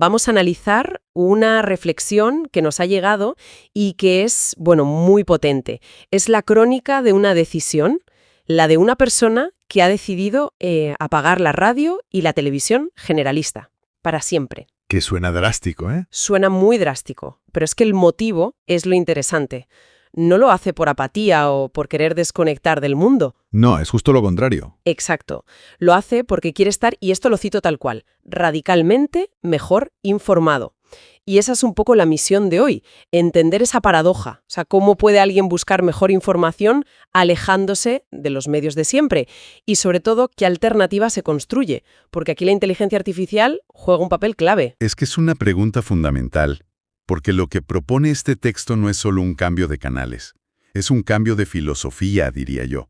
vamos a analizar una reflexión que nos ha llegado y que es, bueno, muy potente. Es la crónica de una decisión, la de una persona que ha decidido apagar la radio y la televisión generalista, para siempre. Que suena drástico, ¿eh? Suena muy drástico, pero es que el motivo es lo interesante. No lo hace por apatía o por querer desconectar del mundo. No, es justo lo contrario. Exacto. Lo hace porque quiere estar, y esto lo cito tal cual, radicalmente mejor informado. Y esa es un poco la misión de hoy, entender esa paradoja. O sea, cómo puede alguien buscar mejor información alejándose de los medios de siempre. Y sobre todo, qué alternativa se construye. Porque aquí la inteligencia artificial juega un papel clave. Es que es una pregunta fundamental, porque lo que propone este texto no es solo un cambio de canales. Es un cambio de filosofía, diría yo.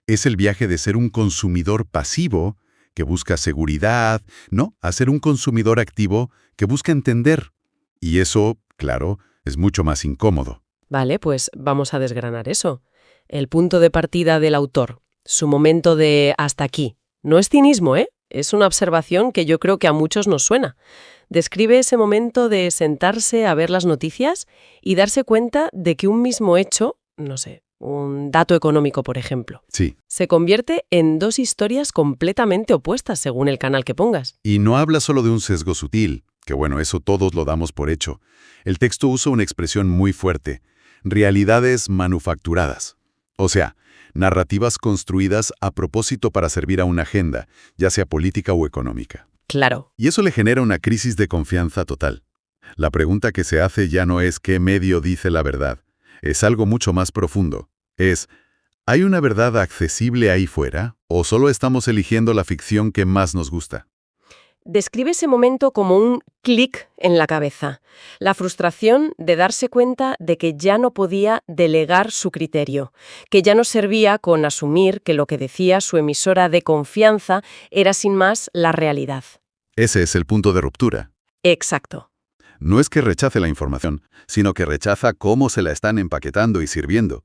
Es el viaje de ser un consumidor pasivo que busca seguridad, a ser un consumidor activo que busca entender. Y eso, claro, es mucho más incómodo. Vale, pues vamos a desgranar eso. El punto de partida del autor, su momento de hasta aquí. No es cinismo, ¿eh? Es una observación que yo creo que a muchos nos suena. Describe ese momento de sentarse a ver las noticias y darse cuenta de que un mismo hecho, no sé, un dato económico, por ejemplo, Sí. se convierte en dos historias completamente opuestas según el canal que pongas. Y no habla solo de un sesgo sutil, que bueno, eso todos lo damos por hecho. El texto usa una expresión muy fuerte, realidades manufacturadas. O sea, narrativas construidas a propósito para servir a una agenda, ya sea política o económica. Claro. Y eso le genera una crisis de confianza total. La pregunta que se hace ya no es qué medio dice la verdad, es algo mucho más profundo. ¿Hay una verdad accesible ahí fuera o solo estamos eligiendo la ficción que más nos gusta? Describe ese momento como un clic en la cabeza, la frustración de darse cuenta de que ya no podía delegar su criterio, que ya no servía con asumir que lo que decía su emisora de confianza era sin más la realidad. Ese es el punto de ruptura. Exacto. No es que rechace la información, sino que rechaza cómo se la están empaquetando y sirviendo.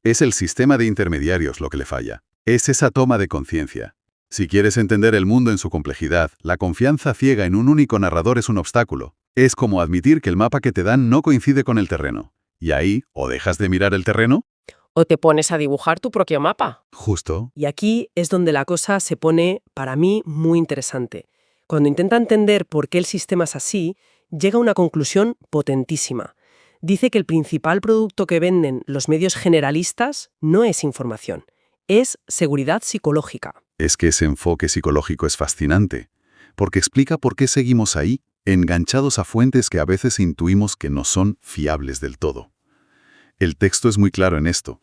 Es el sistema de intermediarios lo que le falla. Es esa toma de conciencia. Si quieres entender el mundo en su complejidad, la confianza ciega en un único narrador es un obstáculo. Es como admitir que el mapa que te dan no coincide con el terreno. Y ahí, o dejas de mirar el terreno, O te pones a dibujar tu propio mapa. justo. Y aquí es donde la cosa se pone, para mí, muy interesante. Cuando intenta entender por qué el sistema es así, llega a una conclusión potentísima. Dice que el principal producto que venden los medios generalistas no es información, es seguridad psicológica. Es que ese enfoque psicológico es fascinante, porque explica por qué seguimos ahí, enganchados a fuentes que a veces intuimos que no son fiables del todo. El texto es muy claro en esto.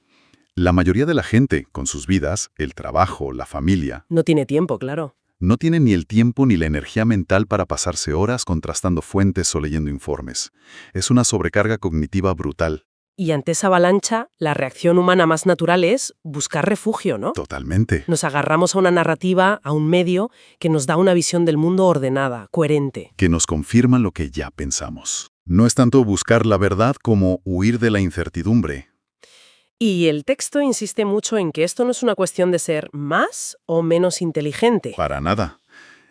La mayoría de la gente, con sus vidas, el trabajo, la familia, No tiene tiempo, claro. no tiene ni el tiempo ni la energía mental para pasarse horas contrastando fuentes o leyendo informes. Es una sobrecarga cognitiva brutal. Y ante esa avalancha, la reacción humana más natural es buscar refugio, ¿no? Totalmente. Nos agarramos a una narrativa, a un medio, que nos da una visión del mundo ordenada, coherente. Que nos confirman lo que ya pensamos. No es tanto buscar la verdad como huir de la incertidumbre. Y el texto insiste mucho en que esto no es una cuestión de ser más o menos inteligente. Para nada.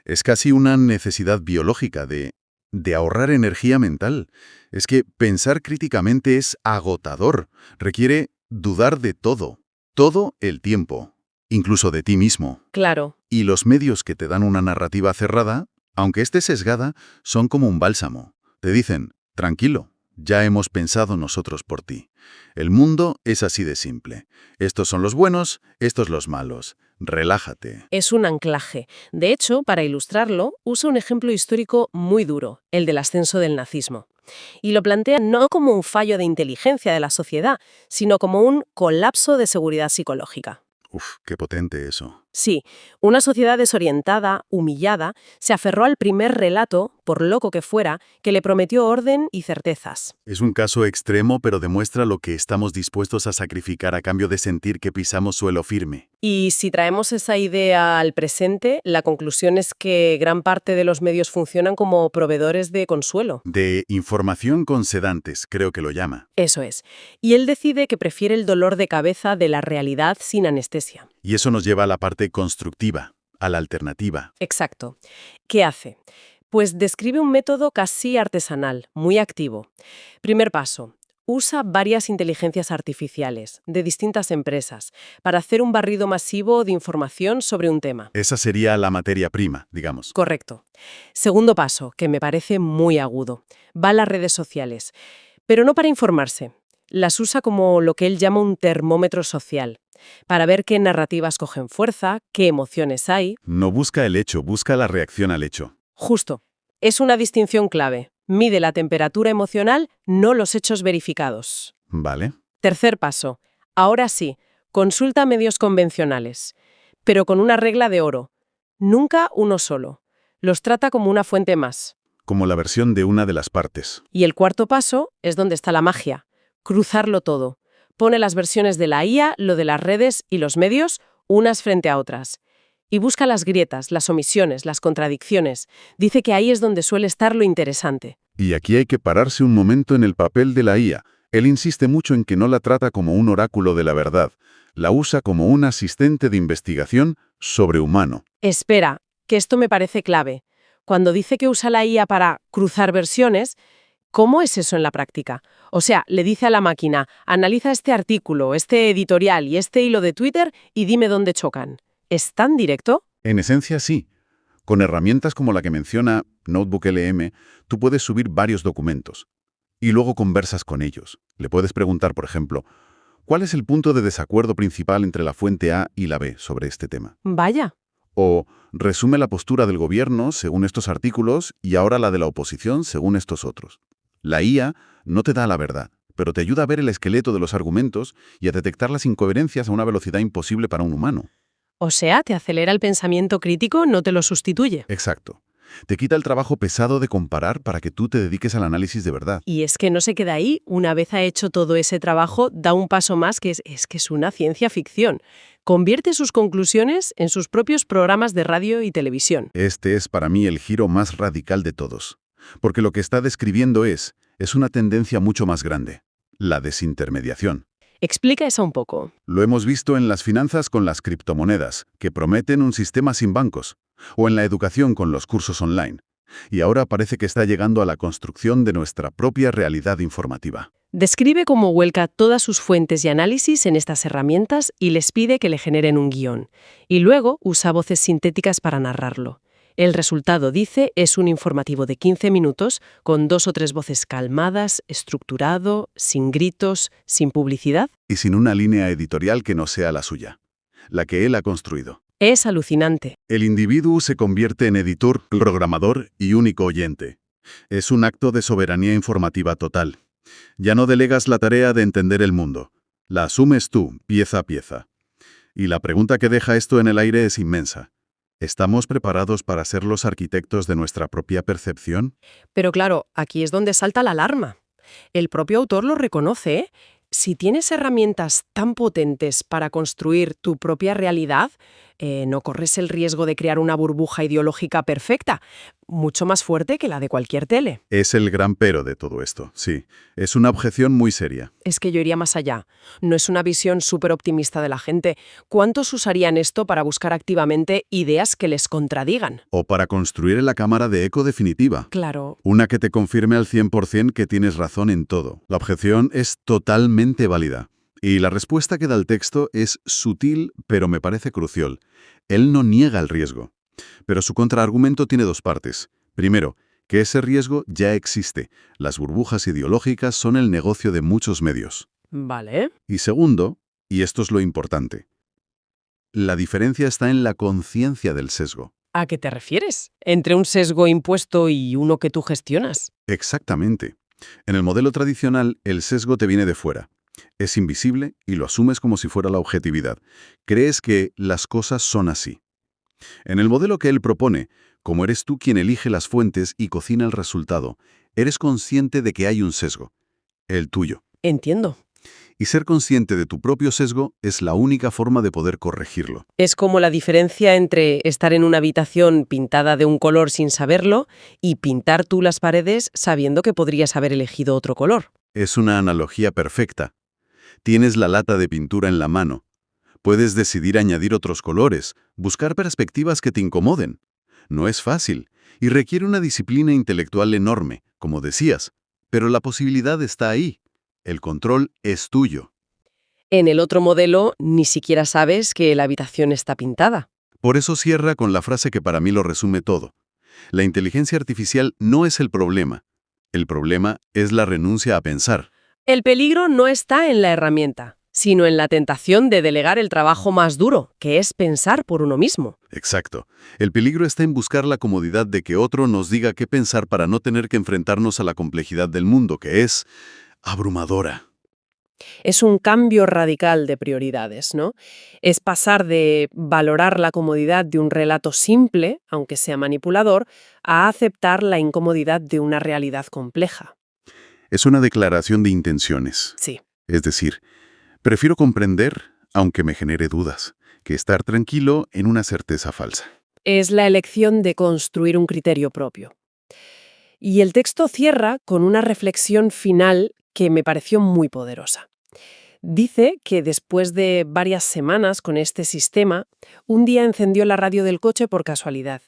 Es casi una necesidad biológica de ahorrar energía mental. Es que pensar críticamente es agotador. Requiere dudar de todo el tiempo, incluso de ti mismo. Claro. Y los medios que te dan una narrativa cerrada, aunque esté sesgada, son como un bálsamo. Te dicen, tranquilo, ya hemos pensado nosotros por ti. El mundo es así de simple. Estos son los buenos, estos los malos. Relájate. Es un anclaje. De hecho, para ilustrarlo, usa un ejemplo histórico muy duro, el del ascenso del nazismo. Y lo plantea no como un fallo de inteligencia de la sociedad, sino como un colapso de seguridad psicológica. Uf, qué potente eso. Sí, una sociedad desorientada, humillada, se aferró al primer relato, por loco que fuera, que le prometió orden y certezas. Es un caso extremo, pero demuestra lo que estamos dispuestos a sacrificar a cambio de sentir que pisamos suelo firme. Y si traemos esa idea al presente, la conclusión es que gran parte de los medios funcionan como proveedores de consuelo. De información con sedantes, creo que lo llama. Eso es. Y él decide que prefiere el dolor de cabeza de la realidad sin anestesia. Y eso nos lleva a la parte constructiva, a la alternativa. Exacto. ¿Qué hace? Pues describe un método casi artesanal, muy activo. Primer paso. Usa varias inteligencias artificiales de distintas empresas para hacer un barrido masivo de información sobre un tema. Esa sería la materia prima, digamos. Correcto. Segundo paso, que me parece muy agudo. Va a las redes sociales, pero no para informarse. Las usa como lo que él llama un termómetro social, para ver qué narrativas cogen fuerza, qué emociones hay. No busca el hecho, busca la reacción al hecho. Justo. Es una distinción clave. Mide la temperatura emocional, no los hechos verificados. Vale. Tercer paso. Ahora sí, consulta medios convencionales, pero con una regla de oro. Nunca uno solo. Los trata como una fuente más. Como la versión de una de las partes. Y el cuarto paso es donde está la magia. Cruzarlo todo. Pone las versiones de la IA, lo de las redes y los medios, unas frente a otras. Y busca las grietas, las omisiones, las contradicciones. Dice que ahí es donde suele estar lo interesante. Y aquí hay que pararse un momento en el papel de la IA. Él insiste mucho en que no la trata como un oráculo de la verdad. La usa como un asistente de investigación sobrehumano. Espera, que esto me parece clave. Cuando dice que usa la IA para cruzar versiones, ¿cómo es eso en la práctica? O sea, le dice a la máquina, analiza este artículo, este editorial y este hilo de Twitter y dime dónde chocan. ¿Es tan directo? En esencia, sí. Con herramientas como la que menciona Notebook LM, tú puedes subir varios documentos. Y luego conversas con ellos. Le puedes preguntar, por ejemplo, ¿cuál es el punto de desacuerdo principal entre la fuente A y la B sobre este tema? Vaya. O resume la postura del gobierno según estos artículos y ahora la de la oposición según estos otros. La IA no te da la verdad, pero te ayuda a ver el esqueleto de los argumentos y a detectar las incoherencias a una velocidad imposible para un humano. O sea, te acelera el pensamiento crítico, no te lo sustituye. Exacto. Te quita el trabajo pesado de comparar para que tú te dediques al análisis de verdad. Y es que no se queda ahí. Una vez ha hecho todo ese trabajo, da un paso más que es una ciencia ficción. Convierte sus conclusiones en sus propios programas de radio y televisión. Este es para mí el giro más radical de todos. Porque lo que está describiendo es una tendencia mucho más grande. La desintermediación. Explica eso un poco. Lo hemos visto en las finanzas con las criptomonedas, que prometen un sistema sin bancos, o en la educación con los cursos online. Y ahora parece que está llegando a la construcción de nuestra propia realidad informativa. Describe cómo vuelca todas sus fuentes y análisis en estas herramientas y les pide que le generen un guión. Y luego usa voces sintéticas para narrarlo. El resultado, dice, es un informativo de 15 minutos con 2 o 3 voces calmadas, estructurado, sin gritos, sin publicidad. Y sin una línea editorial que no sea la suya, la que él ha construido. Es alucinante. El individuo se convierte en editor, programador y único oyente. Es un acto de soberanía informativa total. Ya no delegas la tarea de entender el mundo. La asumes tú, pieza a pieza. Y la pregunta que deja esto en el aire es inmensa. ¿Estamos preparados para ser los arquitectos de nuestra propia percepción? Pero claro, aquí es donde salta la alarma. El propio autor lo reconoce, ¿eh? Si tienes herramientas tan potentes para construir tu propia realidad, no corres el riesgo de crear una burbuja ideológica perfecta, mucho más fuerte que la de cualquier tele. Es el gran pero de todo esto, sí. Es una objeción muy seria. Es que yo iría más allá. No es una visión súper optimista de la gente. ¿Cuántos usarían esto para buscar activamente ideas que les contradigan? O para construir la cámara de eco definitiva. Claro. Una que te confirme al 100% que tienes razón en todo. La objeción es totalmente válida. Y la respuesta que da el texto es sutil, pero me parece crucial. Él no niega el riesgo. Pero su contraargumento tiene dos partes. Primero, que ese riesgo ya existe. Las burbujas ideológicas son el negocio de muchos medios. Vale. Y segundo, y esto es lo importante, la diferencia está en la conciencia del sesgo. ¿A qué te refieres? ¿Entre un sesgo impuesto y uno que tú gestionas? Exactamente. En el modelo tradicional, el sesgo te viene de fuera. Es invisible y lo asumes como si fuera la objetividad. Crees que las cosas son así. En el modelo que él propone, como eres tú quien elige las fuentes y cocina el resultado, eres consciente de que hay un sesgo, el tuyo. Entiendo. Y ser consciente de tu propio sesgo es la única forma de poder corregirlo. Es como la diferencia entre estar en una habitación pintada de un color sin saberlo y pintar tú las paredes sabiendo que podrías haber elegido otro color. Es una analogía perfecta. Tienes la lata de pintura en la mano. Puedes decidir añadir otros colores, buscar perspectivas que te incomoden. No es fácil y requiere una disciplina intelectual enorme, como decías, pero la posibilidad está ahí. El control es tuyo. En el otro modelo, ni siquiera sabes que la habitación está pintada. Por eso cierra con la frase que para mí lo resume todo. La inteligencia artificial no es el problema. El problema es la renuncia a pensar. El peligro no está en la herramienta, sino en la tentación de delegar el trabajo más duro, que es pensar por uno mismo. Exacto. El peligro está en buscar la comodidad de que otro nos diga qué pensar para no tener que enfrentarnos a la complejidad del mundo, que es abrumadora. Es un cambio radical de prioridades, ¿no? Es pasar de valorar la comodidad de un relato simple, aunque sea manipulador, a aceptar la incomodidad de una realidad compleja. Es una declaración de intenciones. Sí. Es decir, prefiero comprender, aunque me genere dudas, que estar tranquilo en una certeza falsa. Es la elección de construir un criterio propio. Y el texto cierra con una reflexión final que me pareció muy poderosa. Dice que después de varias semanas con este sistema, un día encendió la radio del coche por casualidad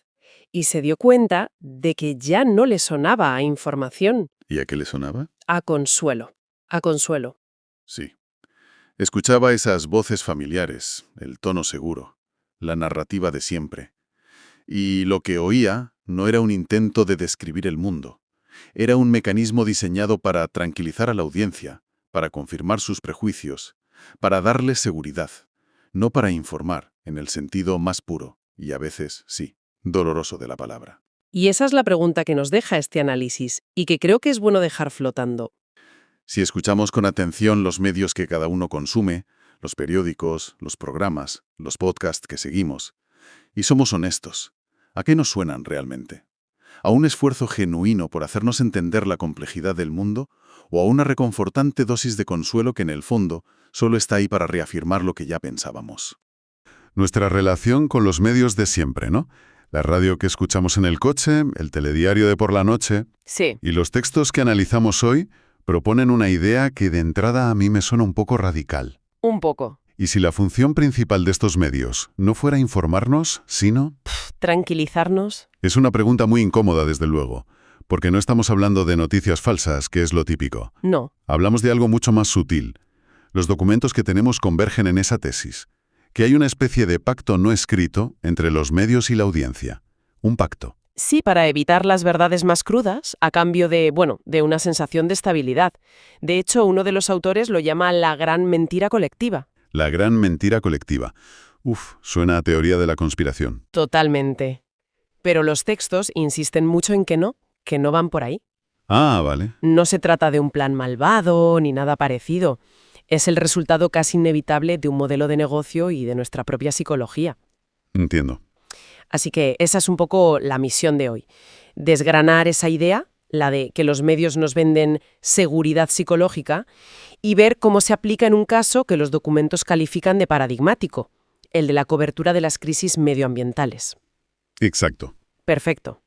y se dio cuenta de que ya no le sonaba a información, ¿Y a qué le sonaba? a consuelo, a consuelo. Sí. Escuchaba esas voces familiares, el tono seguro, la narrativa de siempre. Y lo que oía no era un intento de describir el mundo. Era un mecanismo diseñado para tranquilizar a la audiencia, para confirmar sus prejuicios, para darles seguridad, no para informar en el sentido más puro y a veces, sí, doloroso de la palabra. Y esa es la pregunta que nos deja este análisis y que creo que es bueno dejar flotando. Si escuchamos con atención los medios que cada uno consume, los periódicos, los programas, los podcasts que seguimos, y somos honestos, ¿a qué nos suenan realmente? ¿A un esfuerzo genuino por hacernos entender la complejidad del mundo o a una reconfortante dosis de consuelo que en el fondo solo está ahí para reafirmar lo que ya pensábamos? Nuestra relación con los medios de siempre, ¿no? La radio que escuchamos en el coche, el telediario de por la noche Sí. y los textos que analizamos hoy proponen una idea que de entrada a mí me suena un poco radical. Un poco. ¿Y si la función principal de estos medios no fuera informarnos, sino...? Tranquilizarnos. Es una pregunta muy incómoda, desde luego, porque no estamos hablando de noticias falsas, que es lo típico. No. Hablamos de algo mucho más sutil. Los documentos que tenemos convergen en esa tesis, que hay una especie de pacto no escrito entre los medios y la audiencia. Un pacto. Sí, para evitar las verdades más crudas, a cambio de, de una sensación de estabilidad. De hecho, uno de los autores lo llama la gran mentira colectiva. La gran mentira colectiva. Suena a teoría de la conspiración. Totalmente. Pero los textos insisten mucho en que no van por ahí. Ah, vale. No se trata de un plan malvado ni nada parecido. Es el resultado casi inevitable de un modelo de negocio y de nuestra propia psicología. Entiendo. Así que esa es un poco la misión de hoy. Desgranar esa idea, la de que los medios nos venden seguridad psicológica, y ver cómo se aplica en un caso que los documentos califican de paradigmático, el de la cobertura de las crisis medioambientales. Exacto. Perfecto.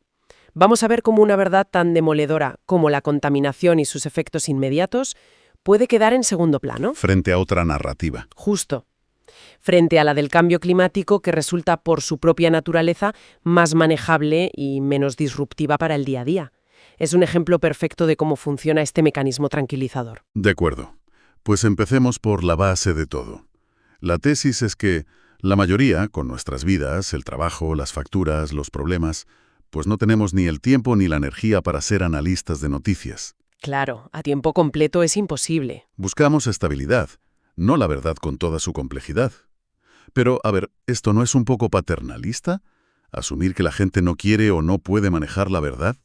Vamos a ver cómo una verdad tan demoledora como la contaminación y sus efectos inmediatos puede quedar en segundo plano. Frente a otra narrativa. Justo. Frente a la del cambio climático, que resulta por su propia naturaleza más manejable y menos disruptiva para el día a día. Es un ejemplo perfecto de cómo funciona este mecanismo tranquilizador. De acuerdo. Pues empecemos por la base de todo. La tesis es que la mayoría, con nuestras vidas, el trabajo, las facturas, los problemas, pues no tenemos ni el tiempo ni la energía para ser analistas de noticias. Claro, a tiempo completo es imposible. Buscamos estabilidad, no la verdad con toda su complejidad. Pero, a ver, ¿esto no es un poco paternalista? ¿Asumir que la gente no quiere o no puede manejar la verdad?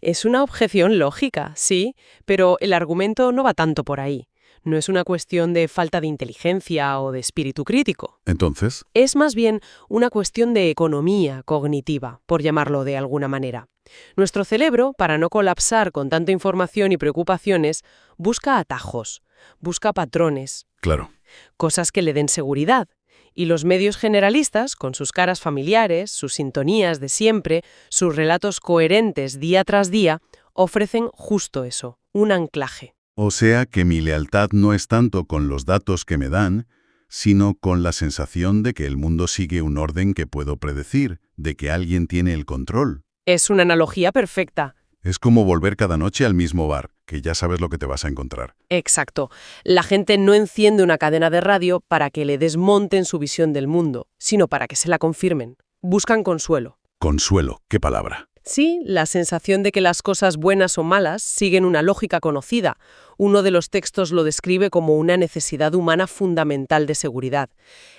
Es una objeción lógica, sí, pero el argumento no va tanto por ahí. No es una cuestión de falta de inteligencia o de espíritu crítico. Entonces, Es más bien una cuestión de economía cognitiva, por llamarlo de alguna manera. Nuestro cerebro, para no colapsar con tanta información y preocupaciones, busca atajos, busca patrones, claro, cosas que le den seguridad. Y los medios generalistas, con sus caras familiares, sus sintonías de siempre, sus relatos coherentes día tras día, ofrecen justo eso, un anclaje. o sea que mi lealtad no es tanto con los datos que me dan, sino con la sensación de que el mundo sigue un orden que puedo predecir, de que alguien tiene el control. Es una analogía perfecta. Es como volver cada noche al mismo bar, que ya sabes lo que te vas a encontrar. Exacto. La gente no enciende una cadena de radio para que le desmonten su visión del mundo, sino para que se la confirmen. Buscan consuelo. Consuelo, qué palabra. Sí, la sensación de que las cosas buenas o malas siguen una lógica conocida. Uno de los textos lo describe como una necesidad humana fundamental de seguridad.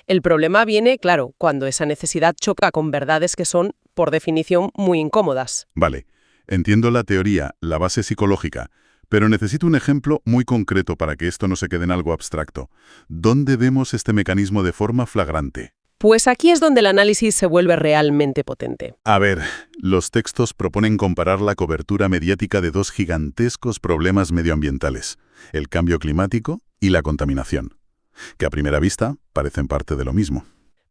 El problema viene, claro, cuando esa necesidad choca con verdades que son, por definición, muy incómodas. Vale, entiendo la teoría, la base psicológica, pero necesito un ejemplo muy concreto para que esto no se quede en algo abstracto. ¿Dónde vemos este mecanismo de forma flagrante? Pues aquí es donde el análisis se vuelve realmente potente. A ver, los textos proponen comparar la cobertura mediática de dos gigantescos problemas medioambientales, el cambio climático y la contaminación, que a primera vista parecen parte de lo mismo.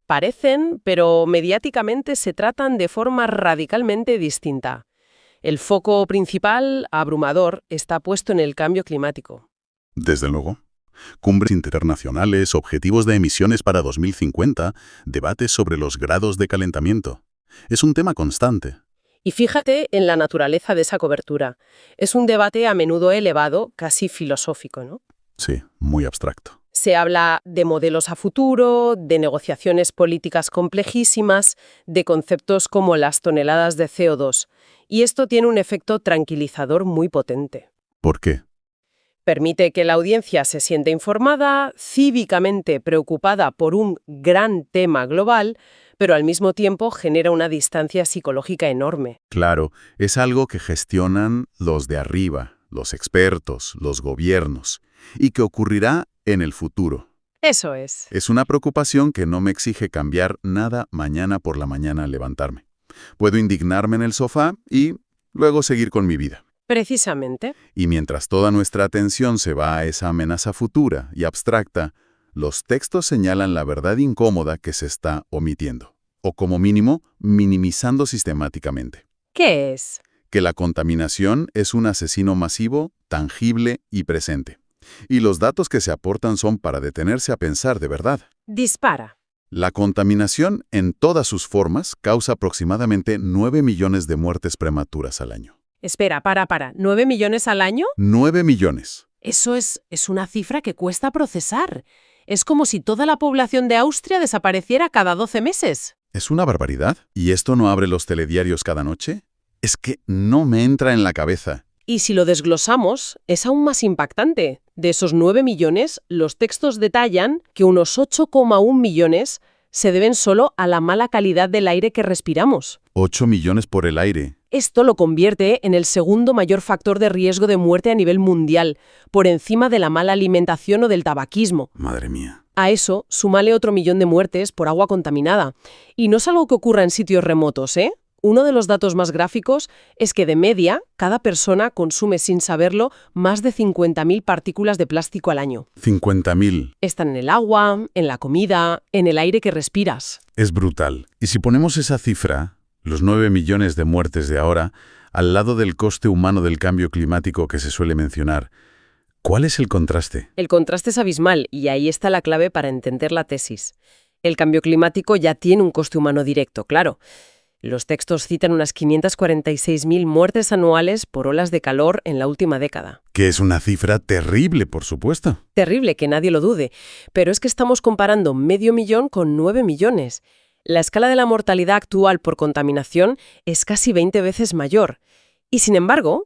Parecen, pero mediáticamente se tratan de forma radicalmente distinta. El foco principal, abrumador, está puesto en el cambio climático. Desde luego. Cumbres internacionales, objetivos de emisiones para 2050, debates sobre los grados de calentamiento. Es un tema constante. Y fíjate en la naturaleza de esa cobertura. Es un debate a menudo elevado, casi filosófico, ¿no? Sí, muy abstracto. Se habla de modelos a futuro, de negociaciones políticas complejísimas, de conceptos como las toneladas de CO2. Y esto tiene un efecto tranquilizador muy potente. ¿Por qué? Permite que la audiencia se sienta informada, cívicamente preocupada por un gran tema global, pero al mismo tiempo genera una distancia psicológica enorme. Claro, es algo que gestionan los de arriba, los expertos, los gobiernos, y que ocurrirá en el futuro. Eso es. Es una preocupación que no me exige cambiar nada mañana por la mañana al levantarme. Puedo indignarme en el sofá y luego seguir con mi vida. Precisamente. Y mientras toda nuestra atención se va a esa amenaza futura y abstracta, los textos señalan la verdad incómoda que se está omitiendo, o como mínimo, minimizando sistemáticamente. ¿Qué es? Que la contaminación es un asesino masivo, tangible y presente. Y los datos que se aportan son para detenerse a pensar de verdad. Dispara. La contaminación, en todas sus formas, causa aproximadamente 9 millones de muertes prematuras al año. Espera, para. ¿9 millones al año? 9 millones. Eso es una cifra que cuesta procesar. Es como si toda la población de Austria desapareciera cada 12 meses. ¿Es una barbaridad? ¿Y esto no abre los telediarios cada noche? Es que no me entra en la cabeza. Y si lo desglosamos, es aún más impactante. De esos 9 millones, los textos detallan que unos 8,1 millones se deben solo a la mala calidad del aire que respiramos. 8 millones por el aire. Esto lo convierte en el segundo mayor factor de riesgo de muerte a nivel mundial, por encima de la mala alimentación o del tabaquismo. Madre mía. A eso, súmale otro millón de muertes por agua contaminada. Y no es algo que ocurra en sitios remotos, ¿eh? Uno de los datos más gráficos es que de media, cada persona consume sin saberlo más de 50.000 partículas de plástico al año. 50.000. Están en el agua, en la comida, en el aire que respiras. Es brutal. Y si ponemos esa cifra, los 9 millones de muertes de ahora, al lado del coste humano del cambio climático que se suele mencionar, ¿cuál es el contraste? El contraste es abismal y ahí está la clave para entender la tesis. El cambio climático ya tiene un coste humano directo, claro. Los textos citan unas 546.000 muertes anuales por olas de calor en la última década. Que es una cifra terrible, por supuesto. Terrible, que nadie lo dude. Pero es que estamos comparando 500.000 con 9 millones. La escala de la mortalidad actual por contaminación es casi 20 veces mayor. Y sin embargo,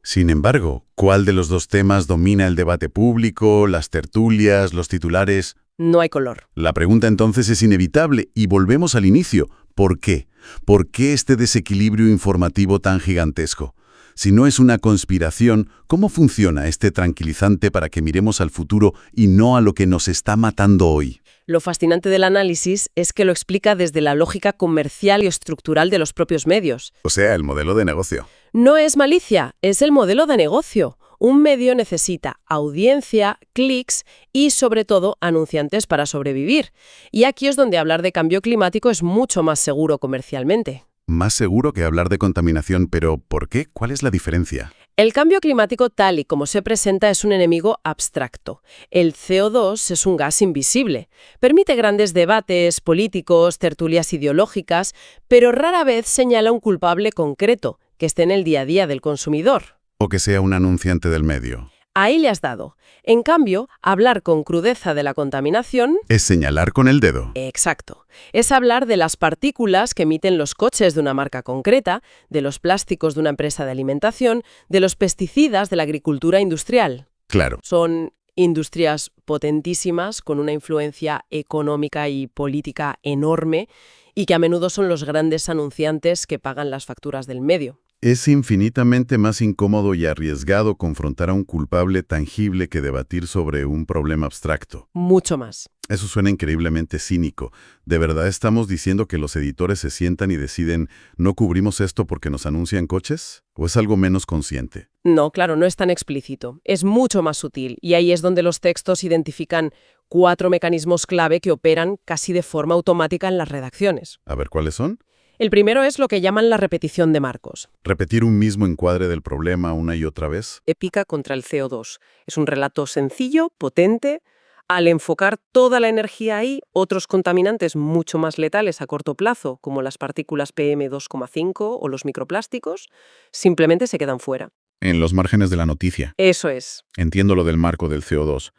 ¿cuál de los dos temas domina el debate público, las tertulias, los titulares? no hay color. La pregunta entonces es inevitable y volvemos al inicio. ¿Por qué? ¿Por qué este desequilibrio informativo tan gigantesco? Si no es una conspiración, ¿cómo funciona este tranquilizante para que miremos al futuro y no a lo que nos está matando hoy? Lo fascinante del análisis es que lo explica desde la lógica comercial y estructural de los propios medios. O sea, el modelo de negocio. No es malicia, es el modelo de negocio. Un medio necesita audiencia, clics y, sobre todo, anunciantes para sobrevivir. Y aquí es donde hablar de cambio climático es mucho más seguro comercialmente. Más seguro que hablar de contaminación, pero ¿por qué? ¿Cuál es la diferencia? El cambio climático tal y como se presenta es un enemigo abstracto. El CO2 es un gas invisible. Permite grandes debates políticos, tertulias ideológicas, pero rara vez señala un culpable concreto, que esté en el día a día del consumidor. O que sea un anunciante del medio. Ahí le has dado. En cambio, hablar con crudeza de la contaminación. Es señalar con el dedo. Exacto. Es hablar de las partículas que emiten los coches de una marca concreta, de los plásticos de una empresa de alimentación, de los pesticidas de la agricultura industrial. Claro. Son industrias potentísimas, con una influencia económica y política enorme, y que a menudo son los grandes anunciantes que pagan las facturas del medio. Es infinitamente más incómodo y arriesgado confrontar a un culpable tangible que debatir sobre un problema abstracto. Mucho más. Eso suena increíblemente cínico. ¿De verdad estamos diciendo que los editores se sientan y deciden «no cubrimos esto porque nos anuncian coches»? ¿O es algo menos consciente? No, claro, no es tan explícito. Es mucho más sutil, y ahí es donde los textos identifican 4 mecanismos clave que operan casi de forma automática en las redacciones. A ver, ¿cuáles son? El primero es lo que llaman la repetición de marcos. Repetir un mismo encuadre del problema una y otra vez. Épica contra el CO2. Es un relato sencillo, potente. Al enfocar toda la energía ahí, otros contaminantes mucho más letales a corto plazo, como las partículas PM2,5 o los microplásticos, simplemente se quedan fuera. En los márgenes de la noticia. Eso es. Entiendo lo del marco del CO2.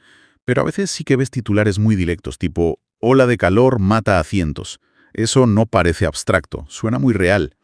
Pero a veces sí que ves titulares muy directos, tipo «Ola de calor mata a cientos». Eso no parece abstracto, suena muy real.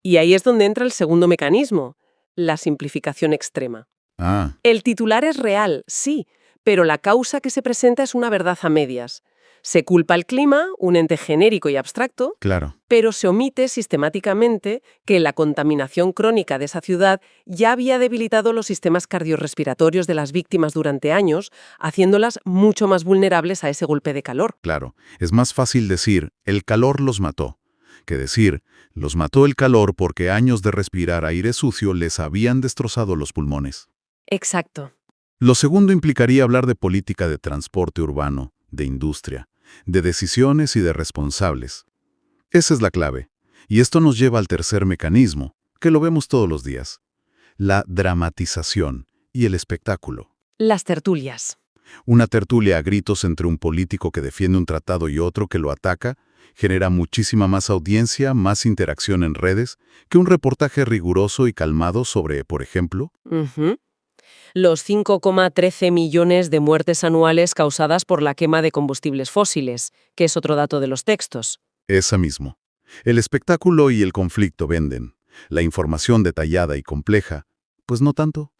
Y ahí es donde entra el segundo mecanismo, la simplificación extrema. Ah, El titular es real, sí, pero la causa que se presenta es una verdad a medias. Se culpa al clima, un ente genérico y abstracto, claro. pero se omite sistemáticamente que la contaminación crónica de esa ciudad ya había debilitado los sistemas cardiorrespiratorios de las víctimas durante años, haciéndolas mucho más vulnerables a ese golpe de calor. Claro, es más fácil decir «el calor los mató» que decir «los mató el calor porque años de respirar aire sucio les habían destrozado los pulmones». Exacto. Lo segundo implicaría hablar de política de transporte urbano, de industria, de decisiones y de responsables. Esa es la clave. Y esto nos lleva al tercer mecanismo, que lo vemos todos los días. La dramatización y el espectáculo. Las tertulias. Una tertulia a gritos entre un político que defiende un tratado y otro que lo ataca genera muchísima más audiencia, más interacción en redes, que un reportaje riguroso y calmado sobre, por ejemplo, Ujú. Los 5,13 millones de muertes anuales causadas por la quema de combustibles fósiles, que es otro dato de los textos. esa mismo. El espectáculo y el conflicto venden. La información detallada y compleja, pues no tanto.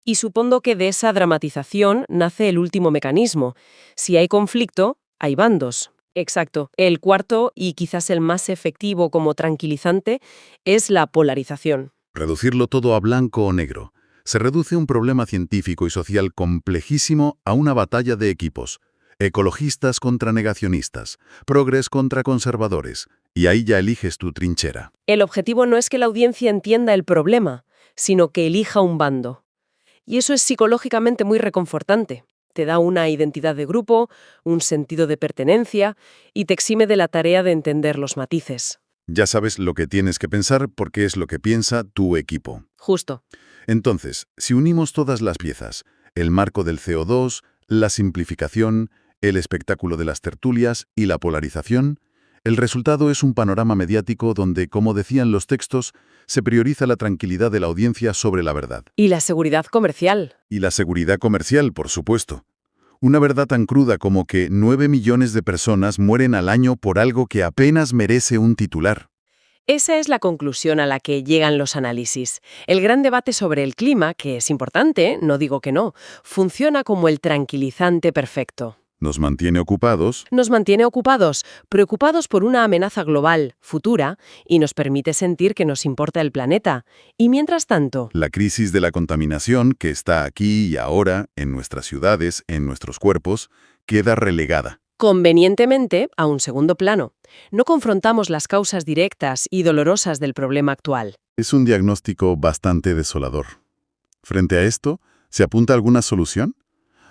Y supongo que de esa dramatización nace el último mecanismo. Si hay conflicto, hay bandos. Exacto. El cuarto, y quizás el más efectivo como tranquilizante, es la polarización. Reducirlo todo a blanco o negro. Se reduce un problema científico y social complejísimo a una batalla de equipos. Ecologistas contra negacionistas, progres contra conservadores. Y ahí ya eliges tu trinchera. El objetivo no es que la audiencia entienda el problema, sino que elija un bando. Y eso es psicológicamente muy reconfortante. Te da una identidad de grupo, un sentido de pertenencia y te exime de la tarea de entender los matices. Ya sabes lo que tienes que pensar porque es lo que piensa tu equipo. Justo. Entonces, si unimos todas las piezas, el marco del CO2, la simplificación, el espectáculo de las tertulias y la polarización, el resultado es un panorama mediático donde, como decían los textos, se prioriza la tranquilidad de la audiencia sobre la verdad. Y la seguridad comercial. Y la seguridad comercial, por supuesto. Una verdad tan cruda como que 9 millones de personas mueren al año por algo que apenas merece un titular. Esa es la conclusión a la que llegan los análisis. El gran debate sobre el clima, que es importante, no digo que no, funciona como el tranquilizante perfecto. Nos mantiene ocupados. Nos mantiene ocupados, preocupados por una amenaza global, futura, y nos permite sentir que nos importa el planeta. Y mientras tanto, La crisis de la contaminación, que está aquí y ahora, en nuestras ciudades, en nuestros cuerpos, queda relegada. convenientemente, a un segundo plano, no confrontamos las causas directas y dolorosas del problema actual. Es un diagnóstico bastante desolador. Frente a esto, ¿se apunta alguna solución?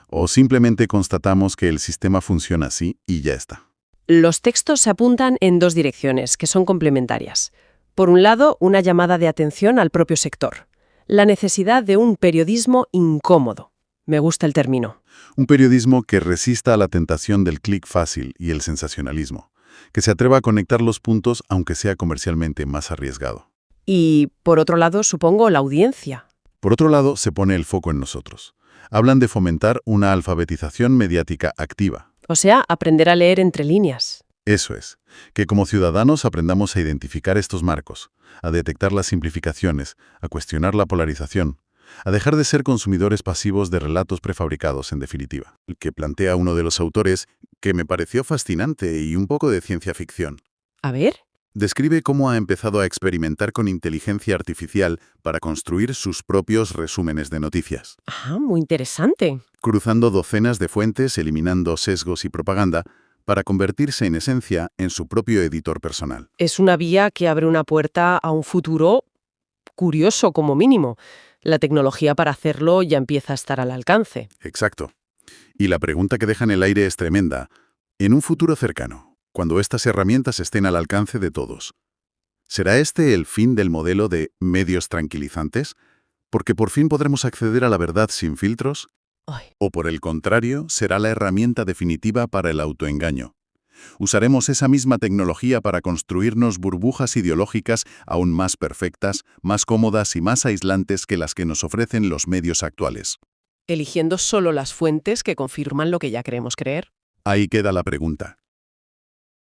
¿O simplemente constatamos que el sistema funciona así y ya está? Los textos se apuntan en 2 direcciones, que son complementarias. Por un lado, una llamada de atención al propio sector. La necesidad de un periodismo incómodo. Me gusta el término. Un periodismo que resista a la tentación del clic fácil y el sensacionalismo, que se atreva a conectar los puntos aunque sea comercialmente más arriesgado. Y, por otro lado, supongo la audiencia. Por otro lado, se pone el foco en nosotros. Hablan de fomentar una alfabetización mediática activa. O sea, aprender a leer entre líneas. Eso es, que como ciudadanos aprendamos a identificar estos marcos, a detectar las simplificaciones, a cuestionar la polarización, a dejar de ser consumidores pasivos de relatos prefabricados, en definitiva. El que plantea uno de los autores, que me pareció fascinante y un poco de ciencia ficción. A ver. Describe cómo ha empezado a experimentar con inteligencia artificial para construir sus propios resúmenes de noticias. Ah, muy interesante. Cruzando docenas de fuentes, eliminando sesgos y propaganda, para convertirse en esencia en su propio editor personal. Es una vía que abre una puerta a un futuro curioso como mínimo. La tecnología para hacerlo ya empieza a estar al alcance. Exacto. Y la pregunta que deja en el aire es tremenda. En un futuro cercano, cuando estas herramientas estén al alcance de todos, ¿será este el fin del modelo de medios tranquilizantes? ¿Porque por fin podremos acceder a la verdad sin filtros? Ay, ¿O por el contrario, será la herramienta definitiva para el autoengaño? Usaremos esa misma tecnología para construirnos burbujas ideológicas aún más perfectas, más cómodas y más aislantes que las que nos ofrecen los medios actuales. eligiendo solo las fuentes que confirman lo que ya creemos creer. Ahí queda la pregunta.